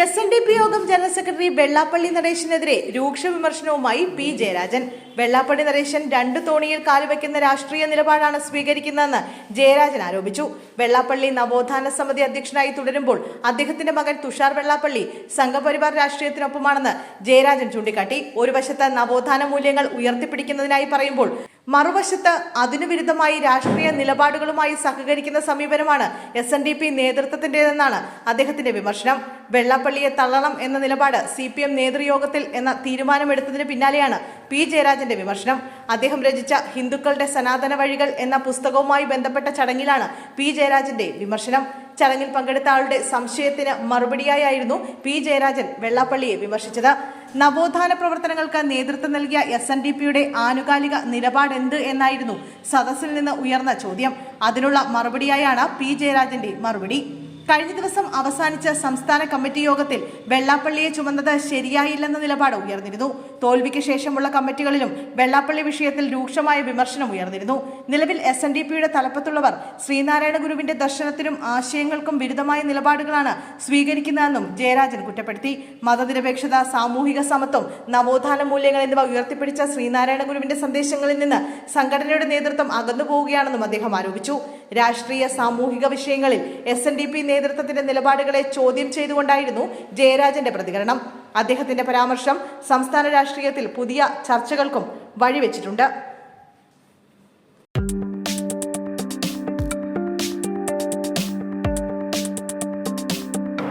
SNDP യോഗം general secretary Vellappally നടേശനെതിരെ രൂക്ഷ വിമർശനവുമായി പി ജയരാജൻ. വെള്ളാപ്പള്ളി നടേശൻ രണ്ടു തോണിയിൽ കാലുവെക്കുന്ന രാഷ്ട്രീയ നിലപാടാണ് സ്വീകരിക്കുന്നതെന്ന് ജയരാജൻ ആരോപിച്ചു. വെള്ളാപ്പള്ളി നവോത്ഥാന സമിതി അധ്യക്ഷനായി തുടരുമ്പോൾ അദ്ദേഹത്തിന്റെ മകൻ തുഷാർ വെള്ളാപ്പള്ളി സംഘപരിവാർ രാഷ്ട്രീയത്തിനൊപ്പമാണെന്ന് ജയരാജൻ ചൂണ്ടിക്കാട്ടി. ഒരു വശത്ത് നവോത്ഥാന മൂല്യങ്ങൾ ഉയർത്തിപ്പിടിക്കുന്നതിനായി പറയുമ്പോൾ മറുവശത്ത് അതിനു വിരുദ്ധമായി രാഷ്ട്രീയ നിലപാടുകളുമായി സഹകരിക്കുന്ന സമീപനമാണ് SNDP നേതൃത്വത്തിന്റേതെന്നാണ് അദ്ദേഹത്തിന്റെ വിമർശനം. വെള്ളാപ്പള്ളിയെ തള്ളണം എന്ന നിലപാട് CPM നേതൃയോഗത്തിൽ എന്ന തീരുമാനമെടുത്തതിന് പിന്നാലെയാണ് പി ജയരാജന്റെ വിമർശനം. അദ്ദേഹം രചിച്ച ഹിന്ദുക്കളുടെ സനാതന വഴികൾ എന്ന പുസ്തകവുമായി ബന്ധപ്പെട്ട ചടങ്ങിലാണ് പി ജയരാജന്റെ വിമർശനം. ചടങ്ങിൽ പങ്കെടുത്ത ആളുടെ സംശയത്തിന് മറുപടിയായിരുന്നു പി ജയരാജൻ വെള്ളാപ്പള്ളിയെ വിമർശിച്ചത്. നവോത്ഥാന പ്രവർത്തനങ്ങൾക്ക് നേതൃത്വം നൽകിയ SNDPയുടെ ആനുകാലിക നിലപാടെന്ത് എന്നായിരുന്നു സദസ്സിൽ നിന്ന് ഉയർന്ന ചോദ്യം. അതിനുള്ള മറുപടിയായാണ് പി ജയരാജന്റെ മറുപടി. കഴിഞ്ഞ ദിവസം അവസാനിച്ച സംസ്ഥാന കമ്മിറ്റി യോഗത്തിൽ വെള്ളാപ്പള്ളിയെ ചുമന്നത് ശരിയായില്ലെന്ന നിലപാട് ഉയർന്നിരുന്നു. തോൽവിക്ക് ശേഷമുള്ള കമ്മിറ്റികളിലും വെള്ളാപ്പള്ളി വിഷയത്തിൽ രൂക്ഷമായ വിമർശനം ഉയർന്നിരുന്നു. നിലവിൽ SNDPയുടെ തലപ്പത്തുള്ളവർ ശ്രീനാരായണ ഗുരുവിന്റെ ദർശനത്തിനും ആശയങ്ങൾക്കും വിരുദ്ധമായ നിലപാടുകളാണ് സ്വീകരിക്കുന്നതെന്നും ജയരാജൻ കുറ്റപ്പെടുത്തി. മതനിരപേക്ഷത, സാമൂഹിക സമത്വം, നവോത്ഥാന മൂല്യങ്ങൾ എന്നിവ ഉയർത്തിപ്പിടിച്ച ശ്രീനാരായണ ഗുരുവിന്റെ സന്ദേശങ്ങളിൽ നിന്ന് സംഘടനയുടെ നേതൃത്വം അകന്നുപോവുകയാണെന്നും അദ്ദേഹം ആരോപിച്ചു. രാഷ്ട്രീയ സാമൂഹിക വിഷയങ്ങളിൽ SNDP നേതൃത്വത്തിന്റെ നിലപാടുകളെ ചോദ്യം ചെയ്തുകൊണ്ടായിരുന്നു ജയരാജന്റെ പ്രതികരണം. അദ്ദേഹത്തിന്റെ പരാമർശം സംസ്ഥാന രാഷ്ട്രീയത്തിൽ പുതിയ ചർച്ചകൾക്കും വഴിവെച്ചിട്ടുണ്ട്.